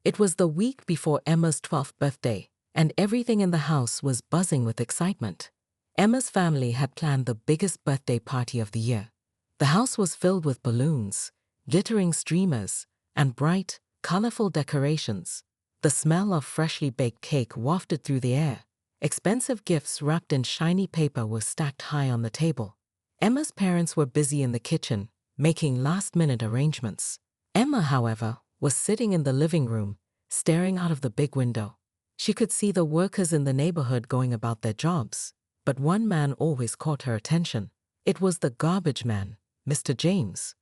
It was the week before Emma's 12th birthday, and everything in the house was buzzing with excitement. Emma's family had planned the biggest birthday party of the year. The house was filled with balloons, glittering streamers, and bright, colorful decorations. The smell of freshly baked cake wafted through the air. Expensive gifts wrapped in shiny paper were stacked high on the table. Emma's parents were busy in the kitchen, making last-minute arrangements. Emma, however, was sitting in the living room, staring out of the big window. She could see the workers in the neighborhood going about their jobs, but one man always caught her attention. It was the garbage man, Mr. James.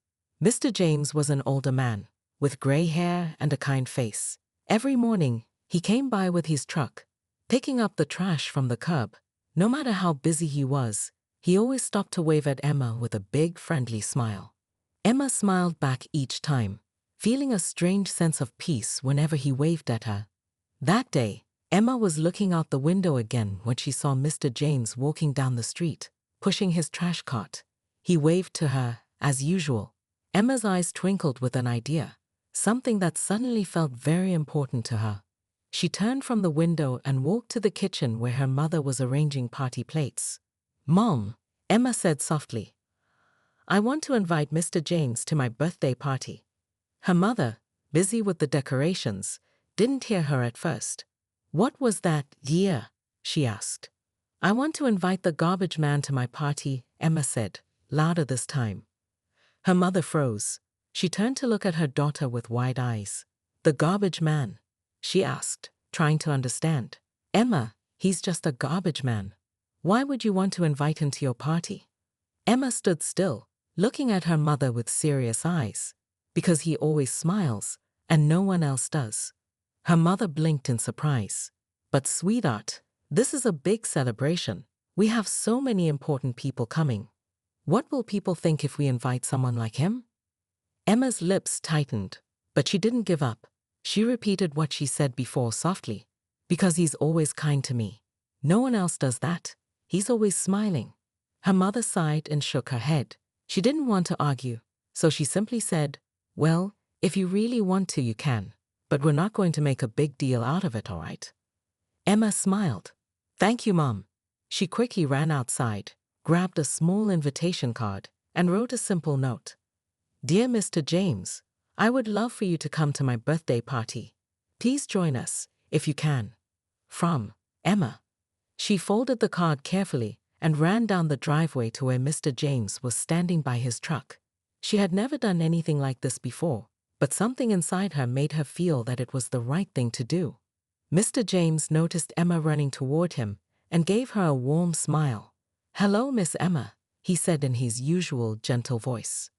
Mr. James was an older man, with gray hair and a kind face. Every morning, he came by with his truck, picking up the trash from the curb. No matter how busy he was, he always stopped to wave at Emma with a big, friendly smile. Emma smiled back each time, feeling a strange sense of peace whenever he waved at her. That day, Emma was looking out the window again when she saw Mr. James walking down the street, pushing his trash cart. He waved to her, as usual. Emma's eyes twinkled with an idea, something that suddenly felt very important to her. She turned from the window and walked to the kitchen where her mother was arranging party plates. "Mom," Emma said softly, "I want to invite Mr. James to my birthday party." Her mother, busy with the decorations, didn't hear her at first. "What was that, dear?" she asked. "I want to invite the garbage man to my party," Emma said, louder this time. Her mother froze. She turned to look at her daughter with wide eyes. "The garbage man?" she asked, trying to understand. "Emma, he's just a garbage man. Why would you want to invite him to your party?" Emma stood still, looking at her mother with serious eyes. "Because he always smiles, and no one else does." Her mother blinked in surprise. "But sweetheart, this is a big celebration. We have so many important people coming. What will people think if we invite someone like him?" Emma's lips tightened, but she didn't give up. She repeated what she said before softly. "Because he's always kind to me. No one else does that. He's always smiling." Her mother sighed and shook her head. She didn't want to argue, so she simply said, "Well, if you really want to, you can. But we're not going to make a big deal out of it, all right?" Emma smiled. "Thank you, Mom." She quickly ran outside, grabbed a small invitation card, and wrote a simple note. "Dear Mr. James, I would love for you to come to my birthday party. Please join us, if you can. From Emma." She folded the card carefully and ran down the driveway to where Mr. James was standing by his truck. She had never done anything like this before, but something inside her made her feel that it was the right thing to do. Mr. James noticed Emma running toward him and gave her a warm smile. "Hello, Miss Emma," he said in his usual gentle voice.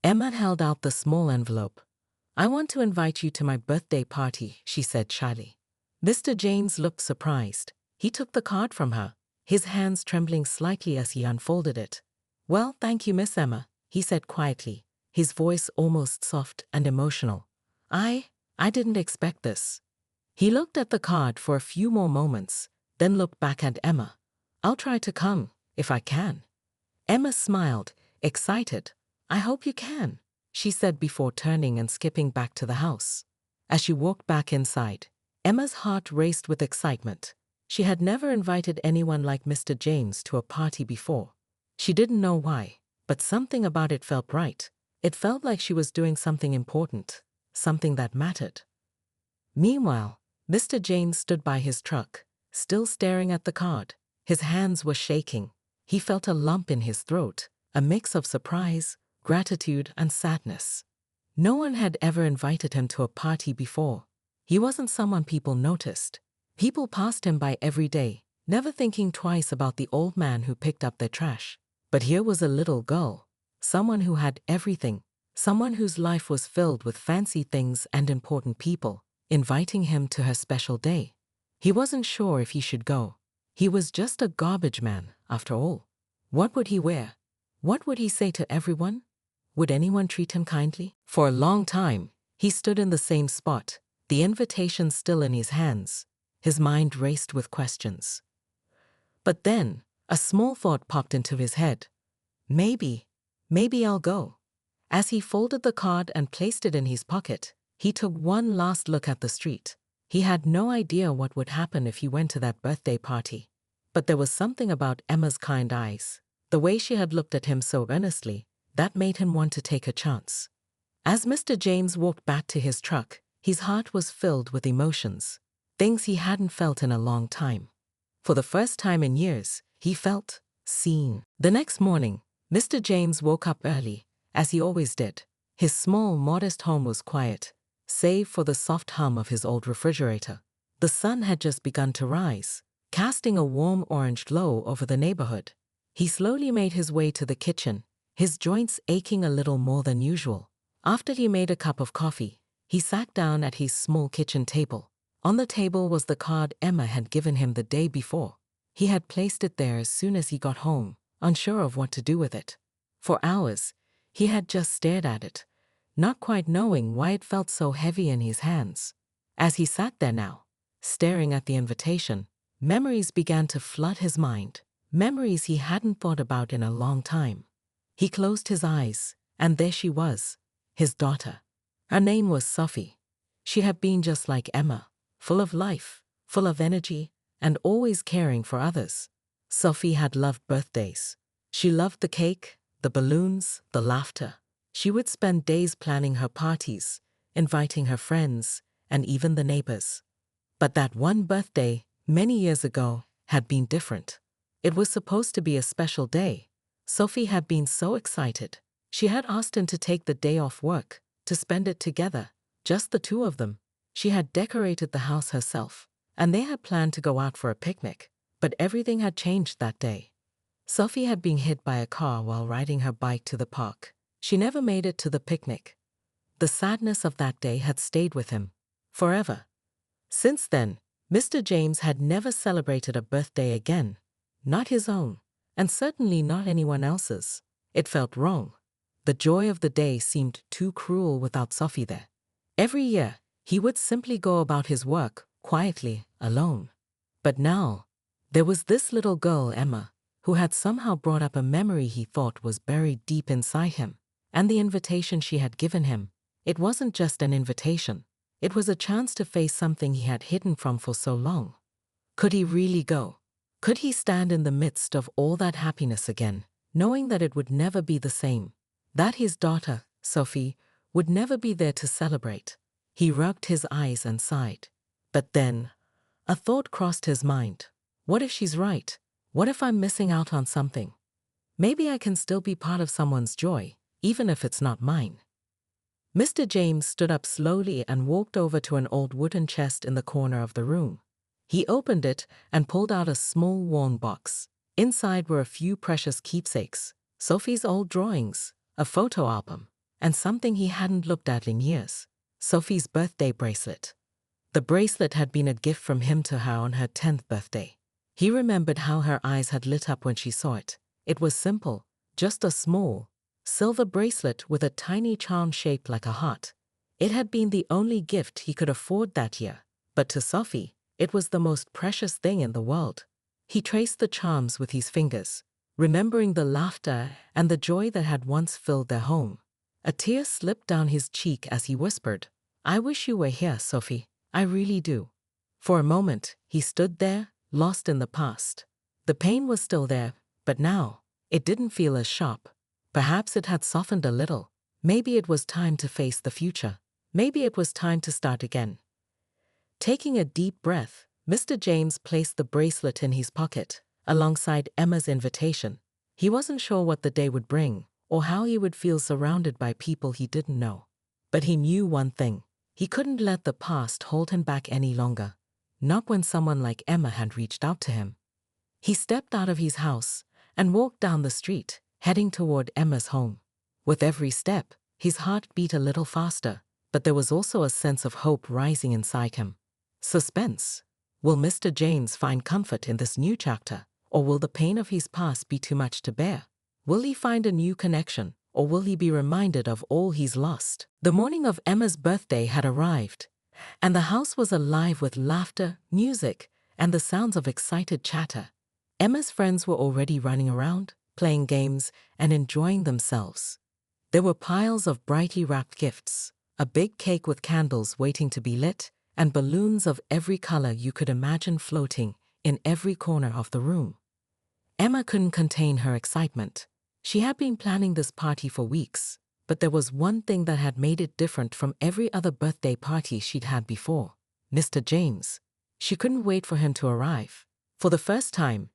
Emma held out the small envelope. "I want to invite you to my birthday party," she said shyly. Mr. James looked surprised. He took the card from her, his hands trembling slightly as he unfolded it. "Well, thank you, Miss Emma," he said quietly, his voice almost soft and emotional. I didn't expect this." He looked at the card for a few more moments, then looked back at Emma. "I'll try to come, if I can." Emma smiled, excited. "I hope you can," she said before turning and skipping back to the house. As she walked back inside, Emma's heart raced with excitement. She had never invited anyone like Mr. James to a party before. She didn't know why, but something about it felt right. It felt like she was doing something important, something that mattered. Meanwhile, Mr. James stood by his truck, still staring at the card. His hands were shaking. He felt a lump in his throat, a mix of surprise, gratitude, and sadness. No one had ever invited him to a party before. He wasn't someone people noticed. People passed him by every day, never thinking twice about the old man who picked up their trash. But here was a little girl, someone who had everything, someone whose life was filled with fancy things and important people, inviting him to her special day. He wasn't sure if he should go. He was just a garbage man, after all. What would he wear? What would he say to everyone? Would anyone treat him kindly? For a long time, he stood in the same spot, the invitation still in his hands. His mind raced with questions. But then, a small thought popped into his head. Maybe I'll go. As he folded the card and placed it in his pocket, He took one last look at the street. He had no idea what would happen if he went to that birthday party. But there was something about Emma's kind eyes, the way she had looked at him so earnestly, that made him want to take a chance. As Mr. James walked back to his truck, his heart was filled with emotions, things he hadn't felt in a long time. For the first time in years, he felt seen. The next morning, Mr. James woke up early, as he always did. His small, modest home was quiet, save for the soft hum of his old refrigerator. The sun had just begun to rise, casting a warm orange glow over the neighborhood. He slowly made his way to the kitchen, his joints aching a little more than usual. After he made a cup of coffee, he sat down at his small kitchen table. On the table was the card Emma had given him the day before. He had placed it there as soon as he got home, unsure of what to do with it. For hours, he had just stared at it, not quite knowing why it felt so heavy in his hands. As he sat there now, staring at the invitation, memories began to flood his mind, memories he hadn't thought about in a long time. He closed his eyes, and there she was, his daughter. Her name was Sophie. She had been just like Emma, full of life, full of energy, and always caring for others. Sophie had loved birthdays. She loved the cake, the balloons, the laughter. She would spend days planning her parties, inviting her friends, and even the neighbors. But that one birthday, many years ago, had been different. It was supposed to be a special day. Sophie had been so excited. She had asked him to take the day off work, to spend it together, just the two of them. She had decorated the house herself, and they had planned to go out for a picnic. But everything had changed that day. Sophie had been hit by a car while riding her bike to the park. She never made it to the picnic. The sadness of that day had stayed with him forever. Since then, Mr. James had never celebrated a birthday again, not his own, and certainly not anyone else's. It felt wrong. The joy of the day seemed too cruel without Sophie there. Every year, he would simply go about his work, quietly, alone. But now, there was this little girl, Emma, who had somehow brought up a memory he thought was buried deep inside him. And the invitation she had given him, it wasn't just an invitation. It was a chance to face something he had hidden from for so long. Could he really go? Could he stand in the midst of all that happiness again, knowing that it would never be the same? That his daughter, Sophie, would never be there to celebrate? He rubbed his eyes and sighed. But then, a thought crossed his mind. What if she's right? What if I'm missing out on something? Maybe I can still be part of someone's joy, even if it's not mine. Mr. James stood up slowly and walked over to an old wooden chest in the corner of the room. He opened it and pulled out a small worn box. Inside were a few precious keepsakes, Sophie's old drawings, a photo album, and something he hadn't looked at in years, Sophie's birthday bracelet. The bracelet had been a gift from him to her on her 10th birthday. He remembered how her eyes had lit up when she saw it. It was simple, just a small, silver bracelet with a tiny charm shaped like a heart. It had been the only gift he could afford that year, but to Sophie, it was the most precious thing in the world. He traced the charms with his fingers, remembering the laughter and the joy that had once filled their home. A tear slipped down his cheek as he whispered, "I wish you were here, Sophie. I really do." For a moment, he stood there, lost in the past. The pain was still there, but now, it didn't feel as sharp. Perhaps it had softened a little. Maybe it was time to face the future. Maybe it was time to start again. Taking a deep breath, Mr. James placed the bracelet in his pocket, alongside Emma's invitation. He wasn't sure what the day would bring, or how he would feel surrounded by people he didn't know. But he knew one thing. He couldn't let the past hold him back any longer. Not when someone like Emma had reached out to him. He stepped out of his house and walked down the street, heading toward Emma's home. With every step, his heart beat a little faster, but there was also a sense of hope rising inside him. Suspense. Will Mr. James find comfort in this new chapter, or will the pain of his past be too much to bear? Will he find a new connection, or will he be reminded of all he's lost? The morning of Emma's birthday had arrived, and the house was alive with laughter, music, and the sounds of excited chatter. Emma's friends were already running around, playing games, and enjoying themselves. There were piles of brightly wrapped gifts, a big cake with candles waiting to be lit, and balloons of every color you could imagine floating in every corner of the room. Emma couldn't contain her excitement. She had been planning this party for weeks, but there was one thing that had made it different from every other birthday party she'd had before: Mr. James. She couldn't wait for him to arrive. For the first time,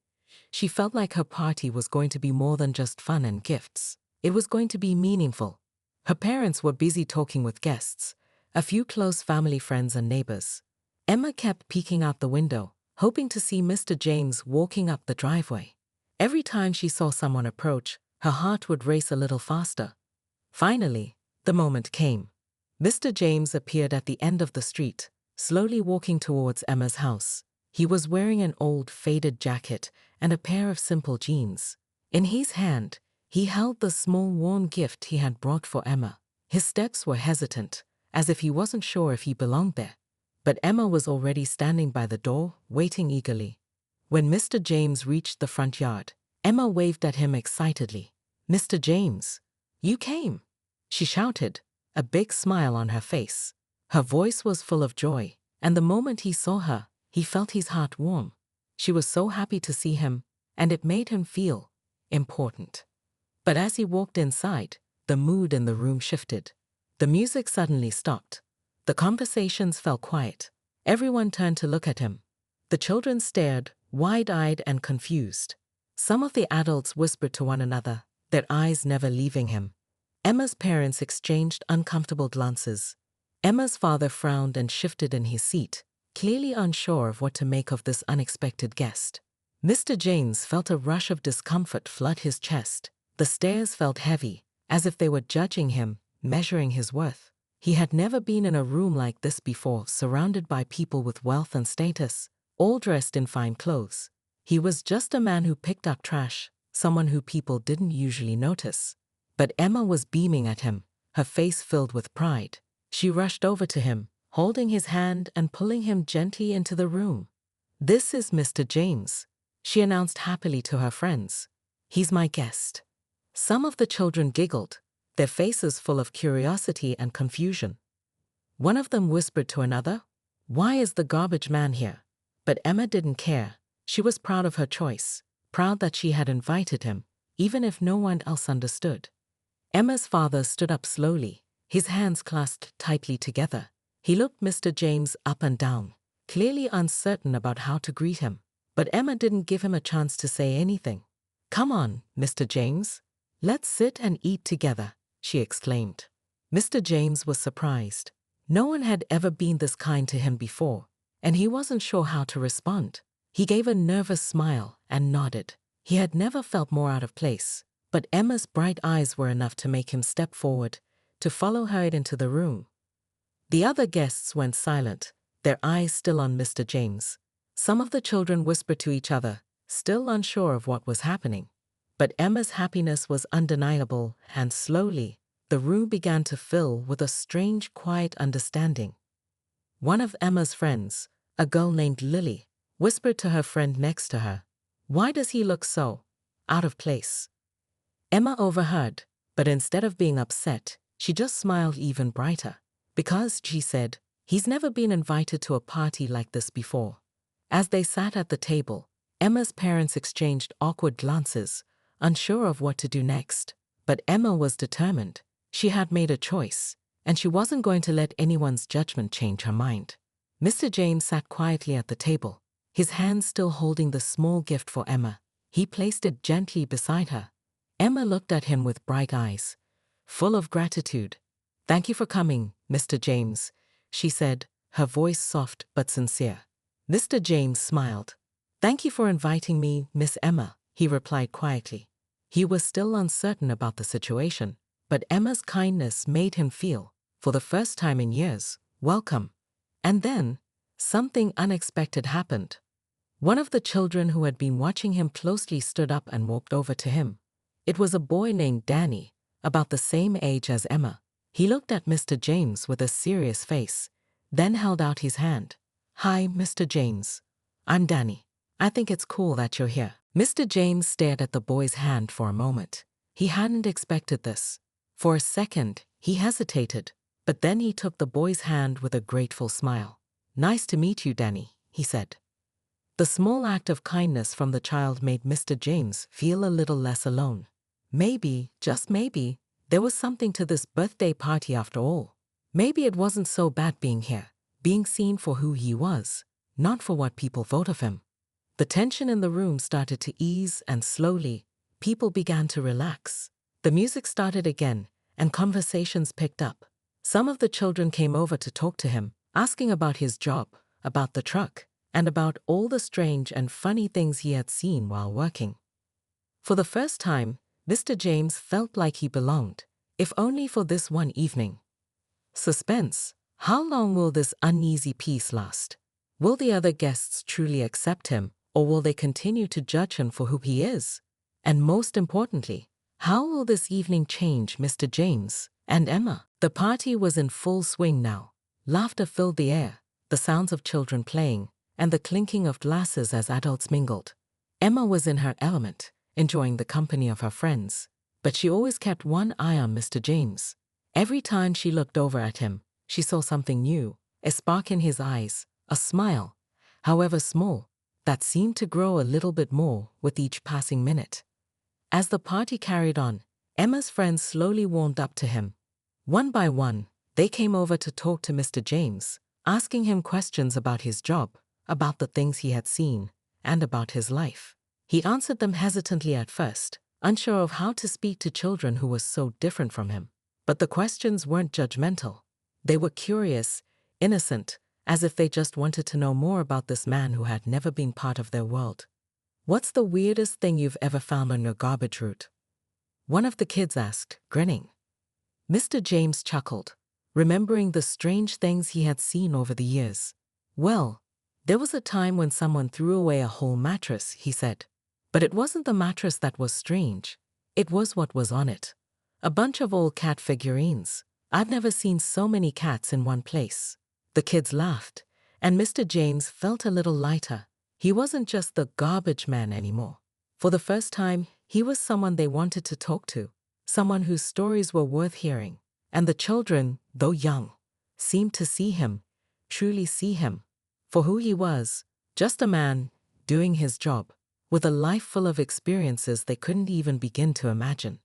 she felt like her party was going to be more than just fun and gifts. It was going to be meaningful. Her parents were busy talking with guests, a few close family friends and neighbors. Emma kept peeking out the window, hoping to see Mr. James walking up the driveway. Every time she saw someone approach, her heart would race a little faster. Finally, the moment came. Mr. James appeared at the end of the street, slowly walking towards Emma's house. He was wearing an old, faded jacket and a pair of simple jeans. In his hand, he held the small, worn gift he had brought for Emma. His steps were hesitant, as if he wasn't sure if he belonged there. But Emma was already standing by the door, waiting eagerly. When Mr. James reached the front yard, Emma waved at him excitedly. "Mr. James, you came!" she shouted, a big smile on her face. Her voice was full of joy, and the moment he saw her, he felt his heart warm. She was so happy to see him, and it made him feel important. But as he walked inside, the mood in the room shifted. The music suddenly stopped. The conversations fell quiet. Everyone turned to look at him. The children stared, wide-eyed and confused. Some of the adults whispered to one another, their eyes never leaving him. Emma's parents exchanged uncomfortable glances. Emma's father frowned and shifted in his seat, clearly unsure of what to make of this unexpected guest. Mr. James felt a rush of discomfort flood his chest. The stares felt heavy, as if they were judging him, measuring his worth. He had never been in a room like this before, surrounded by people with wealth and status, all dressed in fine clothes. He was just a man who picked up trash, someone who people didn't usually notice. But Emma was beaming at him, her face filled with pride. She rushed over to him, holding his hand and pulling him gently into the room. "This is Mr. James," she announced happily to her friends. "He's my guest." Some of the children giggled, their faces full of curiosity and confusion. One of them whispered to another, "Why is the garbage man here?" But Emma didn't care. She was proud of her choice, proud that she had invited him, even if no one else understood. Emma's father stood up slowly, his hands clasped tightly together. He looked Mr. James up and down, clearly uncertain about how to greet him. But Emma didn't give him a chance to say anything. "Come on, Mr. James. Let's sit and eat together," she exclaimed. Mr. James was surprised. No one had ever been this kind to him before, and he wasn't sure how to respond. He gave a nervous smile and nodded. He had never felt more out of place, but Emma's bright eyes were enough to make him step forward, to follow her into the room. The other guests went silent, their eyes still on Mr. James. Some of the children whispered to each other, still unsure of what was happening. But Emma's happiness was undeniable, and slowly, the room began to fill with a strange, quiet understanding. One of Emma's friends, a girl named Lily, whispered to her friend next to her, "Why does he look so out of place?" Emma overheard, but instead of being upset, she just smiled even brighter. "Because," she said, "he's never been invited to a party like this before." As they sat at the table, Emma's parents exchanged awkward glances, unsure of what to do next. But Emma was determined. She had made a choice, and she wasn't going to let anyone's judgment change her mind. Mr. James sat quietly at the table, his hand still holding the small gift for Emma. He placed it gently beside her. Emma looked at him with bright eyes, full of gratitude. "Thank you for coming, Mr. James," she said, her voice soft but sincere. Mr. James smiled. "Thank you for inviting me, Miss Emma," he replied quietly. He was still uncertain about the situation, but Emma's kindness made him feel, for the first time in years, welcome. And then, something unexpected happened. One of the children who had been watching him closely stood up and walked over to him. It was a boy named Danny, about the same age as Emma. He looked at Mr. James with a serious face, then held out his hand. "Hi, Mr. James. I'm Danny. I think it's cool that you're here." Mr. James stared at the boy's hand for a moment. He hadn't expected this. For a second, he hesitated. But then he took the boy's hand with a grateful smile. "Nice to meet you, Danny," he said. The small act of kindness from the child made Mr. James feel a little less alone. Maybe, just maybe, there was something to this birthday party after all. Maybe it wasn't so bad being here, being seen for who he was, not for what people thought of him. The tension in the room started to ease, and slowly, people began to relax. The music started again, and conversations picked up. Some of the children came over to talk to him, asking about his job, about the truck, and about all the strange and funny things he had seen while working. For the first time, Mr. James felt like he belonged, if only for this one evening. Suspense. How long will this uneasy peace last? Will the other guests truly accept him, or will they continue to judge him for who he is? And most importantly, how will this evening change Mr. James and Emma? The party was in full swing now. Laughter filled the air, the sounds of children playing, and the clinking of glasses as adults mingled. Emma was in her element, enjoying the company of her friends, but she always kept one eye on Mr. James. Every time she looked over at him, she saw something new, a spark in his eyes, a smile, however small, that seemed to grow a little bit more with each passing minute. As the party carried on, Emma's friends slowly warmed up to him. One by one, they came over to talk to Mr. James, asking him questions about his job, about the things he had seen, and about his life. He answered them hesitantly at first, unsure of how to speak to children who were so different from him. But the questions weren't judgmental. They were curious, innocent, as if they just wanted to know more about this man who had never been part of their world. "What's the weirdest thing you've ever found on your garbage route?" one of the kids asked, grinning. Mr. James chuckled, remembering the strange things he had seen over the years. "Well, there was a time when someone threw away a whole mattress," he said. "But it wasn't the mattress that was strange. It was what was on it. A bunch of old cat figurines. I've never seen so many cats in one place." The kids laughed, and Mr. James felt a little lighter. He wasn't just the garbage man anymore. For the first time, he was someone they wanted to talk to, someone whose stories were worth hearing. And the children, though young, seemed to see him, truly see him, for who he was, just a man, doing his job, with a life full of experiences they couldn't even begin to imagine.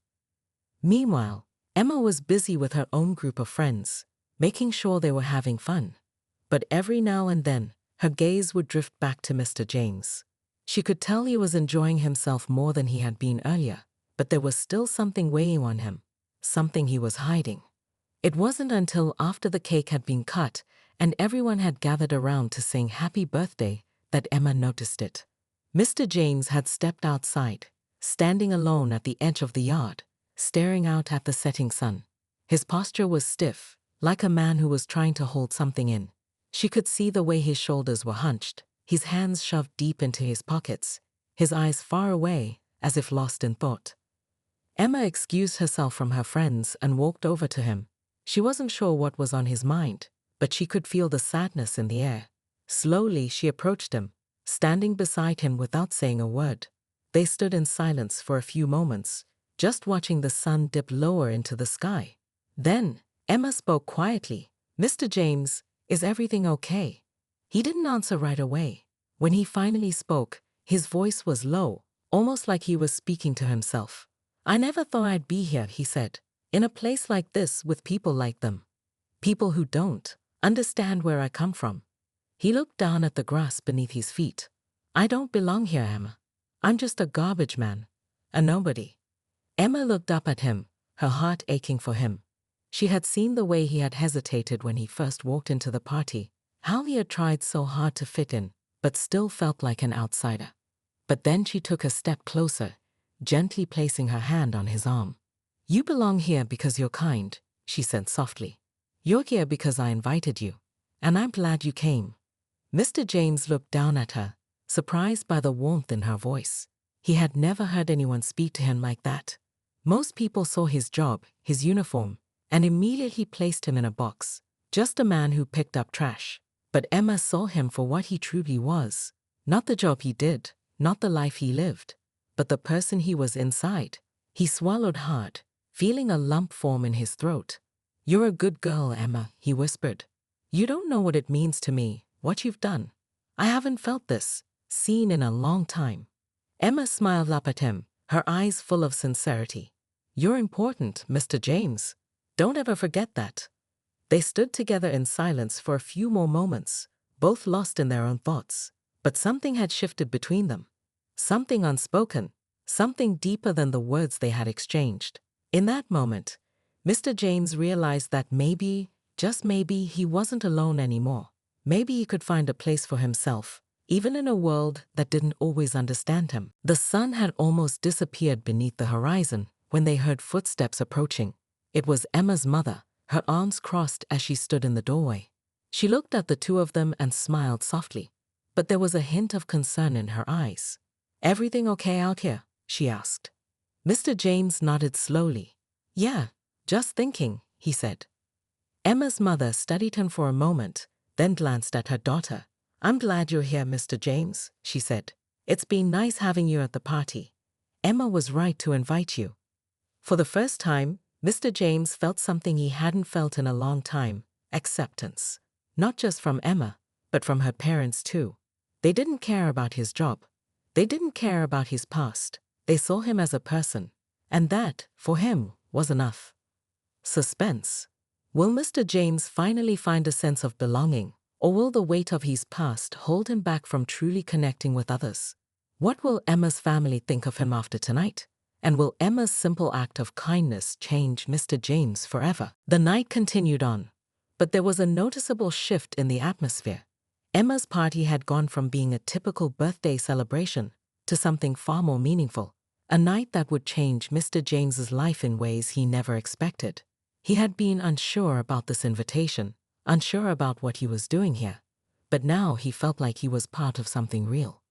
Meanwhile, Emma was busy with her own group of friends, making sure they were having fun. But every now and then, her gaze would drift back to Mr. James. She could tell he was enjoying himself more than he had been earlier, but there was still something weighing on him, something he was hiding. It wasn't until after the cake had been cut and everyone had gathered around to sing happy birthday that Emma noticed it. Mr. James had stepped outside, standing alone at the edge of the yard, staring out at the setting sun. His posture was stiff, like a man who was trying to hold something in. She could see the way his shoulders were hunched, his hands shoved deep into his pockets, his eyes far away, as if lost in thought. Emma excused herself from her friends and walked over to him. She wasn't sure what was on his mind, but she could feel the sadness in the air. Slowly, she approached him, standing beside him without saying a word. They stood in silence for a few moments, just watching the sun dip lower into the sky. Then, Emma spoke quietly. "Mr. James, is everything okay?" He didn't answer right away. When he finally spoke, his voice was low, almost like he was speaking to himself. "I never thought I'd be here," he said, "in a place like this with people like them. People who don't understand where I come from." He looked down at the grass beneath his feet. "I don't belong here, Emma. I'm just a garbage man, a nobody." Emma looked up at him, her heart aching for him. She had seen the way he had hesitated when he first walked into the party, how he had tried so hard to fit in, but still felt like an outsider. But then she took a step closer, gently placing her hand on his arm. "You belong here because you're kind," she said softly. "You're here because I invited you, and I'm glad you came." Mr. James looked down at her, surprised by the warmth in her voice. He had never heard anyone speak to him like that. Most people saw his job, his uniform, and immediately placed him in a box, just a man who picked up trash. But Emma saw him for what he truly was, not the job he did, not the life he lived, but the person he was inside. He swallowed hard, feeling a lump form in his throat. "You're a good girl, Emma," he whispered. "You don't know what it means to me, what you've done. I haven't felt this, seen in a long time." Emma smiled up at him, her eyes full of sincerity. "You're important, Mr. James. Don't ever forget that." They stood together in silence for a few more moments, both lost in their own thoughts. But something had shifted between them. Something unspoken, something deeper than the words they had exchanged. In that moment, Mr. James realized that maybe, just maybe, he wasn't alone anymore. Maybe he could find a place for himself, even in a world that didn't always understand him. The sun had almost disappeared beneath the horizon when they heard footsteps approaching. It was Emma's mother, her arms crossed as she stood in the doorway. She looked at the two of them and smiled softly, but there was a hint of concern in her eyes. "Everything okay out here?" she asked. Mr. James nodded slowly. "Yeah, just thinking," he said. Emma's mother studied him for a moment, then glanced at her daughter. "I'm glad you're here, Mr. James," she said. "It's been nice having you at the party. Emma was right to invite you." For the first time, Mr. James felt something he hadn't felt in a long time: acceptance. Not just from Emma, but from her parents too. They didn't care about his job. They didn't care about his past. They saw him as a person. And that, for him, was enough. Suspense. Will Mr. James finally find a sense of belonging, or will the weight of his past hold him back from truly connecting with others? What will Emma's family think of him after tonight? And will Emma's simple act of kindness change Mr. James forever? The night continued on, but there was a noticeable shift in the atmosphere. Emma's party had gone from being a typical birthday celebration to something far more meaningful, a night that would change Mr. James's life in ways he never expected. He had been unsure about this invitation, unsure about what he was doing here, but now he felt like he was part of something real.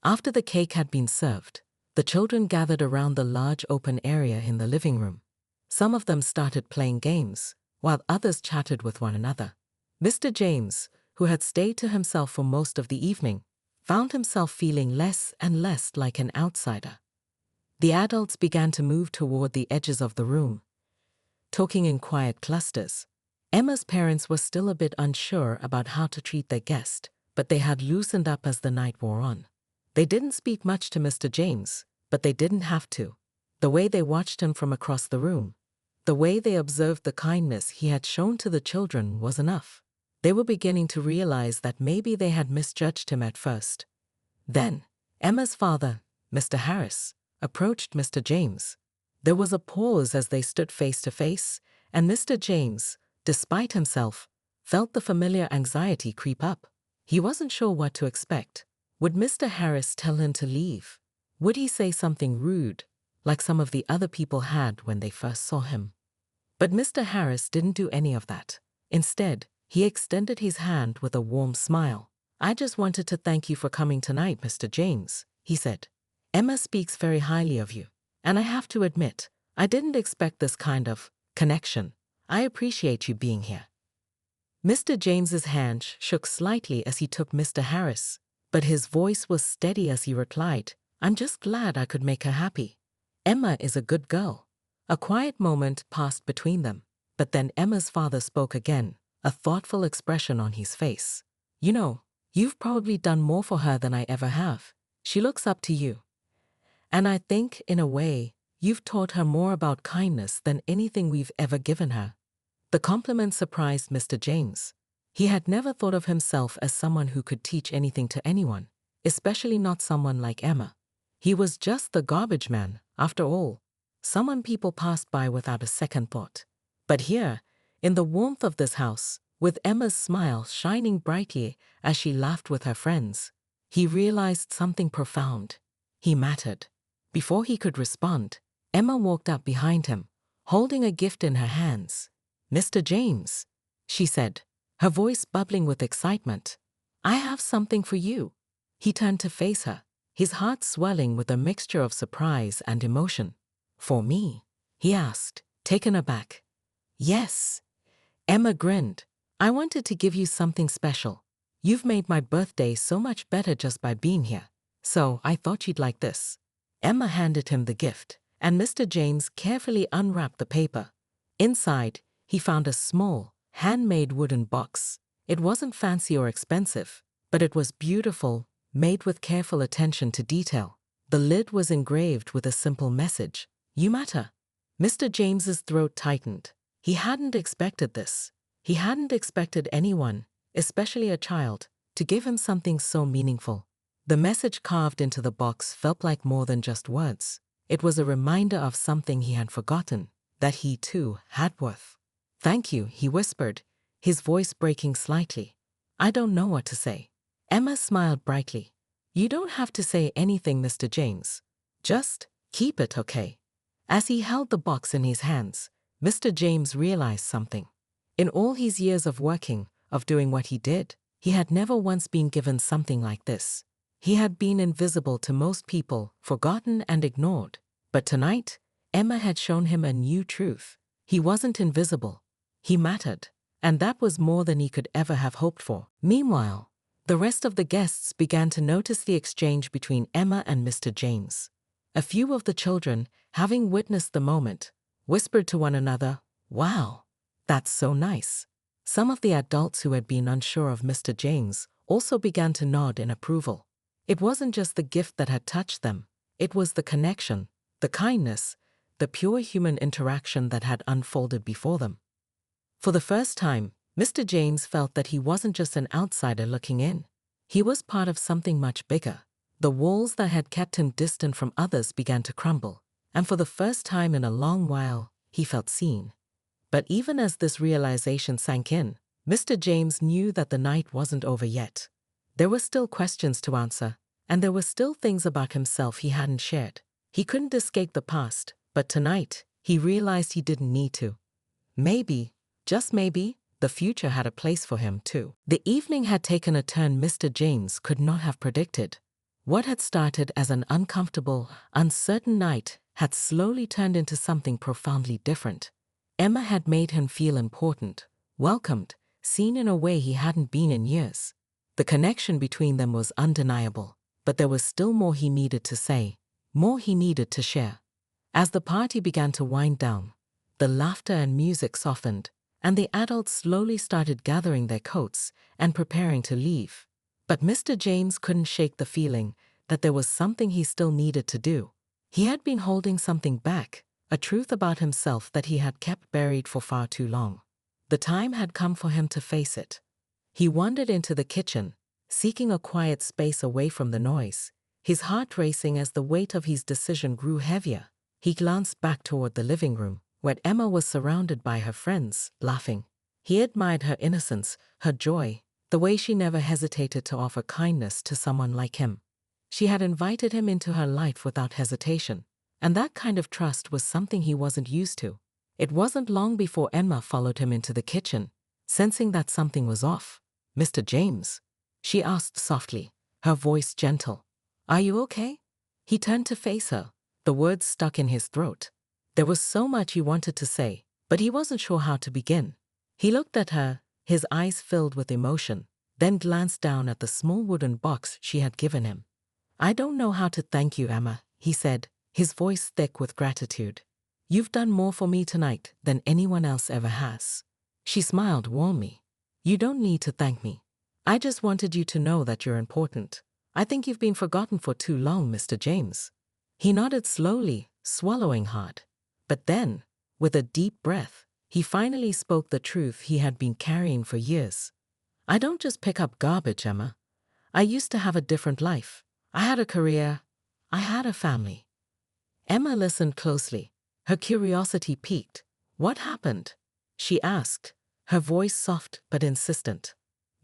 After the cake had been served, the children gathered around the large open area in the living room. Some of them started playing games, while others chatted with one another. Mr. James, who had stayed to himself for most of the evening, found himself feeling less and less like an outsider. The adults began to move toward the edges of the room, talking in quiet clusters. Emma's parents were still a bit unsure about how to treat their guest, but they had loosened up as the night wore on. They didn't speak much to Mr. James, but they didn't have to. The way they watched him from across the room, the way they observed the kindness he had shown to the children was enough. They were beginning to realize that maybe they had misjudged him at first. Then, Emma's father, Mr. Harris, approached Mr. James. There was a pause as they stood face to face, and Mr. James, despite himself, felt the familiar anxiety creep up. He wasn't sure what to expect. Would Mr. Harris tell him to leave? Would he say something rude, like some of the other people had when they first saw him? But Mr. Harris didn't do any of that. Instead, he extended his hand with a warm smile. "I just wanted to thank you for coming tonight, Mr. James," he said. "Emma speaks very highly of you, and I have to admit, I didn't expect this kind of connection. I appreciate you being here." Mr. James's hand shook slightly as he took Mr. Harris, but his voice was steady as he replied, "I'm just glad I could make her happy. Emma is a good girl." A quiet moment passed between them, but then Emma's father spoke again, a thoughtful expression on his face. "You know, you've probably done more for her than I ever have. She looks up to you. And I think, in a way, you've taught her more about kindness than anything we've ever given her." The compliment surprised Mr. James. He had never thought of himself as someone who could teach anything to anyone, especially not someone like Emma. He was just the garbage man, after all, someone people passed by without a second thought. But here, in the warmth of this house, with Emma's smile shining brightly as she laughed with her friends, he realized something profound. He mattered. Before he could respond, Emma walked up behind him, holding a gift in her hands. "Mr. James," she said, her voice bubbling with excitement, "I have something for you." He turned to face her, his heart swelling with a mixture of surprise and emotion. "For me?" he asked, taken aback. "Yes." Emma grinned. "I wanted to give you something special. You've made my birthday so much better just by being here, so I thought you'd like this." Emma handed him the gift, and Mr. James carefully unwrapped the paper. Inside, he found a small, handmade wooden box. It wasn't fancy or expensive, but it was beautiful, made with careful attention to detail. The lid was engraved with a simple message, "You matter." Mr. James's throat tightened. He hadn't expected this. He hadn't expected anyone, especially a child, to give him something so meaningful. The message carved into the box felt like more than just words. It was a reminder of something he had forgotten, that he too had worth. "Thank you," he whispered, his voice breaking slightly. "I don't know what to say." Emma smiled brightly. "You don't have to say anything, Mr. James. Just keep it, okay?" As he held the box in his hands, Mr. James realized something. In all his years of working, of doing what he did, he had never once been given something like this. He had been invisible to most people, forgotten and ignored. But tonight, Emma had shown him a new truth. He wasn't invisible. He mattered. And that was more than he could ever have hoped for. Meanwhile, the rest of the guests began to notice the exchange between Emma and Mr. James. A few of the children, having witnessed the moment, whispered to one another, "Wow, that's so nice." Some of the adults who had been unsure of Mr. James also began to nod in approval. It wasn't just the gift that had touched them. It was the connection, the kindness, the pure human interaction that had unfolded before them. For the first time, Mr. James felt that he wasn't just an outsider looking in. He was part of something much bigger. The walls that had kept him distant from others began to crumble, and for the first time in a long while, he felt seen. But even as this realization sank in, Mr. James knew that the night wasn't over yet. There were still questions to answer, and there were still things about himself he hadn't shared. He couldn't escape the past, but tonight, he realized he didn't need to. Maybe, just maybe, the future had a place for him too. The evening had taken a turn Mr. James could not have predicted. What had started as an uncomfortable, uncertain night had slowly turned into something profoundly different. Emma had made him feel important, welcomed, seen in a way he hadn't been in years. The connection between them was undeniable, but there was still more he needed to say, more he needed to share. As the party began to wind down, the laughter and music softened, and the adults slowly started gathering their coats and preparing to leave. But Mr. James couldn't shake the feeling that there was something he still needed to do. He had been holding something back, a truth about himself that he had kept buried for far too long. The time had come for him to face it. He wandered into the kitchen, seeking a quiet space away from the noise, his heart racing as the weight of his decision grew heavier. He glanced back toward the living room, where Emma was surrounded by her friends, laughing. He admired her innocence, her joy, the way she never hesitated to offer kindness to someone like him. She had invited him into her life without hesitation, and that kind of trust was something he wasn't used to. It wasn't long before Emma followed him into the kitchen, sensing that something was off. "Mr. James?" she asked softly, her voice gentle. "Are you okay?" He turned to face her, the words stuck in his throat. There was so much he wanted to say, but he wasn't sure how to begin. He looked at her, his eyes filled with emotion, then glanced down at the small wooden box she had given him. "I don't know how to thank you, Emma," he said, his voice thick with gratitude. "You've done more for me tonight than anyone else ever has." She smiled warmly. "You don't need to thank me. I just wanted you to know that you're important. I think you've been forgotten for too long, Mr. James." He nodded slowly, swallowing hard. But then, with a deep breath, he finally spoke the truth he had been carrying for years. "I don't just pick up garbage, Emma. I used to have a different life. I had a career. I had a family." Emma listened closely. Her curiosity piqued. "What happened?" she asked, her voice soft but insistent.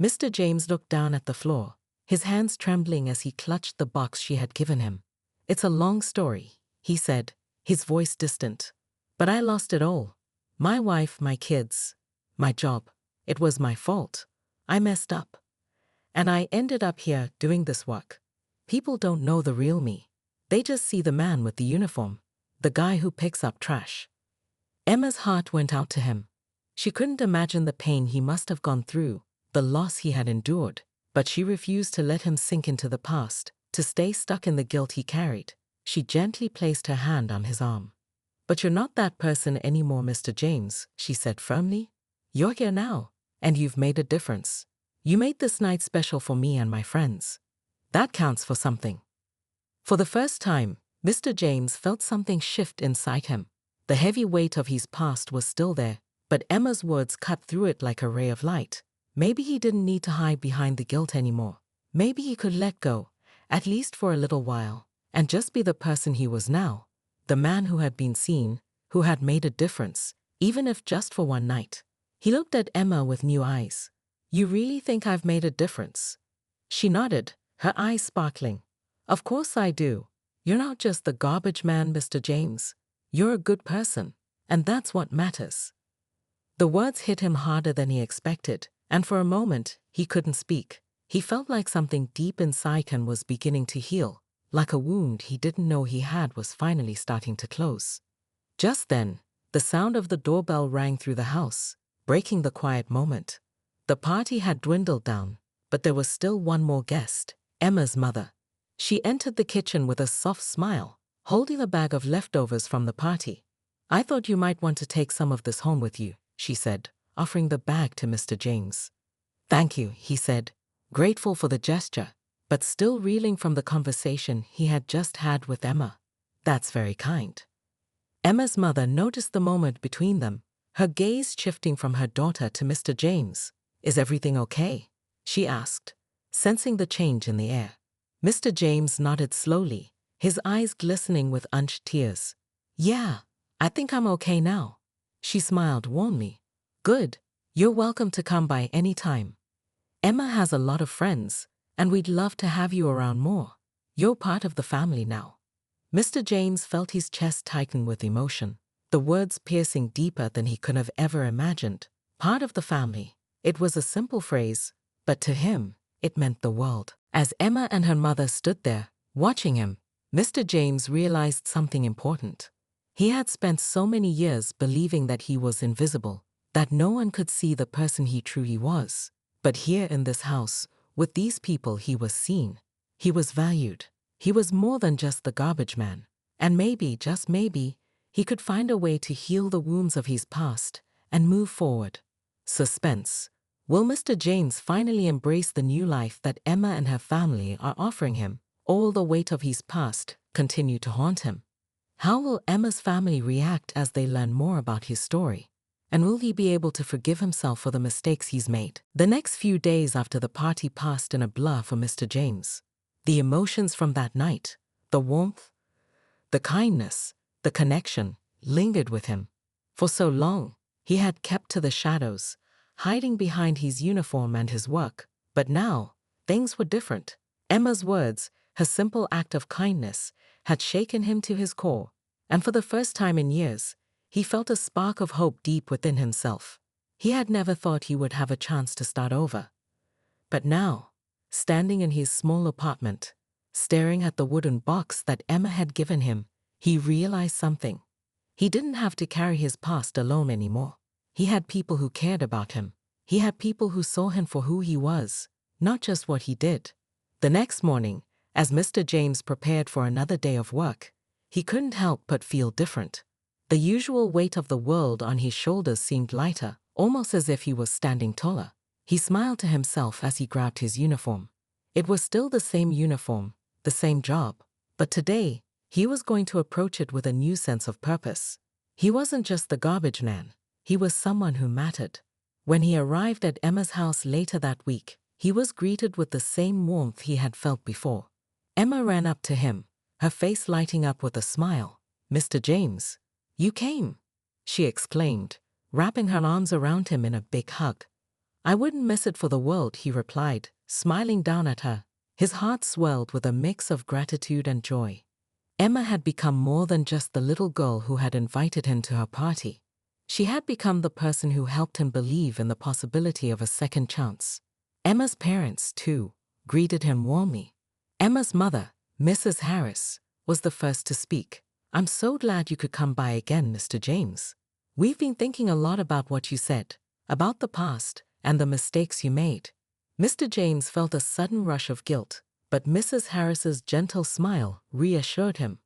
Mr. James looked down at the floor, his hands trembling as he clutched the box she had given him. "It's a long story," he said, his voice distant. "But I lost it all. My wife, my kids, my job. It was my fault. I messed up. And I ended up here doing this work. People don't know the real me. They just see the man with the uniform, the guy who picks up trash." Emma's heart went out to him. She couldn't imagine the pain he must have gone through, the loss he had endured, but she refused to let him sink into the past, to stay stuck in the guilt he carried. She gently placed her hand on his arm. "But you're not that person anymore, Mr. James," she said firmly. "You're here now, and you've made a difference. You made this night special for me and my friends. That counts for something." For the first time, Mr. James felt something shift inside him. The heavy weight of his past was still there, but Emma's words cut through it like a ray of light. Maybe he didn't need to hide behind the guilt anymore. Maybe he could let go, at least for a little while, and just be the person he was now, the man who had been seen, who had made a difference, even if just for one night. He looked at Emma with new eyes. "You really think I've made a difference?" She nodded, her eyes sparkling. "Of course I do. You're not just the garbage man, Mr. James. You're a good person, and that's what matters." The words hit him harder than he expected, and for a moment, he couldn't speak. He felt like something deep inside him was beginning to heal, like a wound he didn't know he had was finally starting to close. Just then, the sound of the doorbell rang through the house, breaking the quiet moment. The party had dwindled down, but there was still one more guest, Emma's mother. She entered the kitchen with a soft smile, holding a bag of leftovers from the party. "I thought you might want to take some of this home with you," she said, offering the bag to Mr. James. "Thank you," he said, grateful for the gesture, but still reeling from the conversation he had just had with Emma. "That's very kind." Emma's mother noticed the moment between them, her gaze shifting from her daughter to Mr. James. "Is everything okay?" she asked, sensing the change in the air. Mr. James nodded slowly, his eyes glistening with unshed tears. "Yeah, I think I'm okay now." She smiled warmly. "Good. You're welcome to come by any time. Emma has a lot of friends, and we'd love to have you around more. You're part of the family now." Mr. James felt his chest tighten with emotion, the words piercing deeper than he could have ever imagined. Part of the family. It was a simple phrase, but to him, it meant the world. As Emma and her mother stood there, watching him, Mr. James realized something important. He had spent so many years believing that he was invisible, that no one could see the person he truly was. But here in this house, with these people, he was seen. He was valued. He was more than just the garbage man. And maybe, just maybe, he could find a way to heal the wounds of his past and move forward. Suspense. Will Mr. James finally embrace the new life that Emma and her family are offering him? Or will the weight of his past continue to haunt him? How will Emma's family react as they learn more about his story? And will he be able to forgive himself for the mistakes he's made? The next few days after the party passed in a blur for Mr. James. The emotions from that night, the warmth, the kindness, the connection, lingered with him. For so long, he had kept to the shadows, hiding behind his uniform and his work. But now, things were different. Emma's words, her simple act of kindness, had shaken him to his core, and for the first time in years, he felt a spark of hope deep within himself. He had never thought he would have a chance to start over. But now, standing in his small apartment, staring at the wooden box that Emma had given him, he realized something. He didn't have to carry his past alone anymore. He had people who cared about him. He had people who saw him for who he was, not just what he did. The next morning, as Mr. James prepared for another day of work, he couldn't help but feel different. The usual weight of the world on his shoulders seemed lighter, almost as if he was standing taller. He smiled to himself as he grabbed his uniform. It was still the same uniform, the same job, but today, he was going to approach it with a new sense of purpose. He wasn't just the garbage man. He was someone who mattered. When he arrived at Emma's house later that week, he was greeted with the same warmth he had felt before. Emma ran up to him, her face lighting up with a smile. "Mr. James, you came," she exclaimed, wrapping her arms around him in a big hug. "I wouldn't miss it for the world," he replied, smiling down at her. His heart swelled with a mix of gratitude and joy. Emma had become more than just the little girl who had invited him to her party. She had become the person who helped him believe in the possibility of a second chance. Emma's parents, too, greeted him warmly. Emma's mother, Mrs. Harris, was the first to speak. "I'm so glad you could come by again, Mr. James. We've been thinking a lot about what you said, about the past and the mistakes you made." Mr. James felt a sudden rush of guilt, but Mrs. Harris's gentle smile reassured him.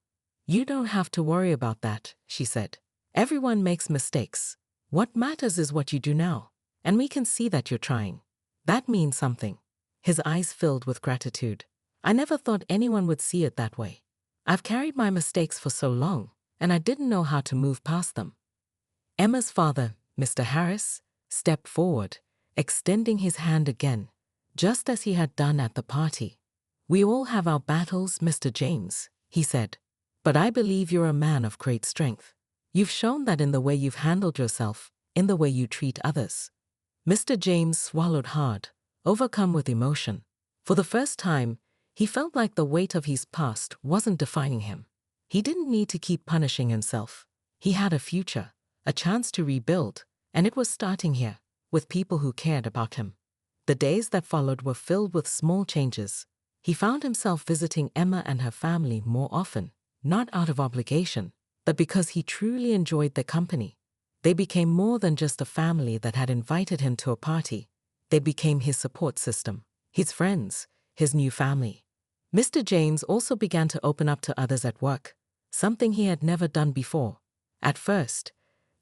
"You don't have to worry about that," she said. "Everyone makes mistakes. What matters is what you do now. And we can see that you're trying. That means something." His eyes filled with gratitude. "I never thought anyone would see it that way. I've carried my mistakes for so long, and I didn't know how to move past them." Emma's father, Mr. Harris, stepped forward, extending his hand again, just as he had done at the party. "We all have our battles, Mr. James," he said. "But I believe you're a man of great strength. You've shown that in the way you've handled yourself, in the way you treat others." Mr. James swallowed hard, overcome with emotion. For the first time, he felt like the weight of his past wasn't defining him. He didn't need to keep punishing himself. He had a future, a chance to rebuild, and it was starting here, with people who cared about him. The days that followed were filled with small changes. He found himself visiting Emma and her family more often, not out of obligation, but because he truly enjoyed their company. They became more than just a family that had invited him to a party. They became his support system, his friends, his new family. Mr. James also began to open up to others at work, something he had never done before. At first,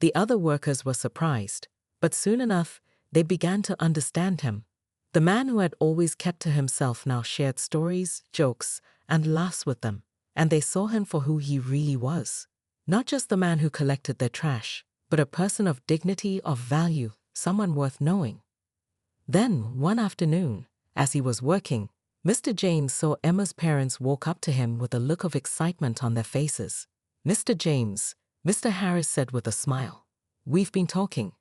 the other workers were surprised, but soon enough, they began to understand him. The man who had always kept to himself now shared stories, jokes, and laughs with them, and they saw him for who he really was. Not just the man who collected their trash, but a person of dignity, of value, someone worth knowing. Then, one afternoon, as he was working, Mr. James saw Emma's parents walk up to him with a look of excitement on their faces. "Mr. James," Mr. Harris said with a smile, "we've been talking,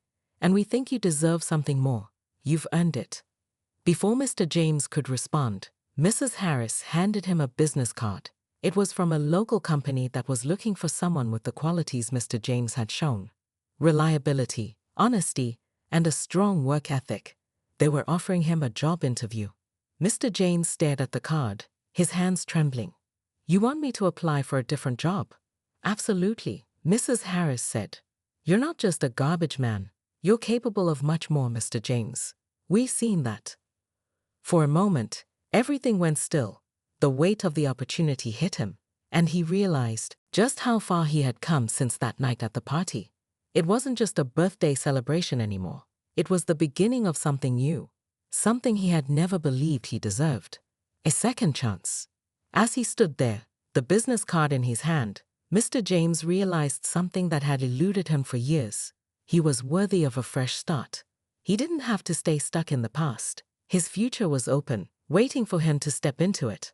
and we think you deserve something more. You've earned it." Before Mr. James could respond, Mrs. Harris handed him a business card. It was from a local company that was looking for someone with the qualities Mr. James had shown: reliability, honesty, and a strong work ethic. They were offering him a job interview. Mr. James stared at the card, his hands trembling. "You want me to apply for a different job?" "Absolutely," Mrs. Harris said. "You're not just a garbage man. You're capable of much more, Mr. James. We've seen that." For a moment, everything went still. The weight of the opportunity hit him, and he realized just how far he had come since that night at the party. It wasn't just a birthday celebration anymore. It was the beginning of something new, something he had never believed he deserved. A second chance. As he stood there, the business card in his hand, Mr. James realized something that had eluded him for years. He was worthy of a fresh start. He didn't have to stay stuck in the past. His future was open, waiting for him to step into it.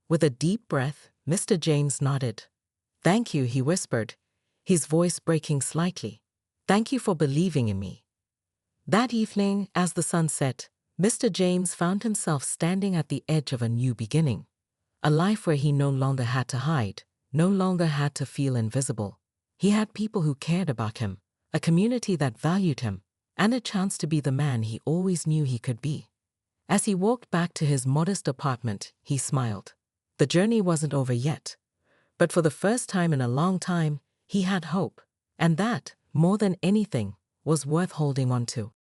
With a deep breath, Mr. James nodded. "Thank you," he whispered, his voice breaking slightly. "Thank you for believing in me." That evening, as the sun set, Mr. James found himself standing at the edge of a new beginning. A life where he no longer had to hide, no longer had to feel invisible. He had people who cared about him, a community that valued him, and a chance to be the man he always knew he could be. As he walked back to his modest apartment, he smiled. The journey wasn't over yet, but for the first time in a long time, he had hope, and that, more than anything, was worth holding on to.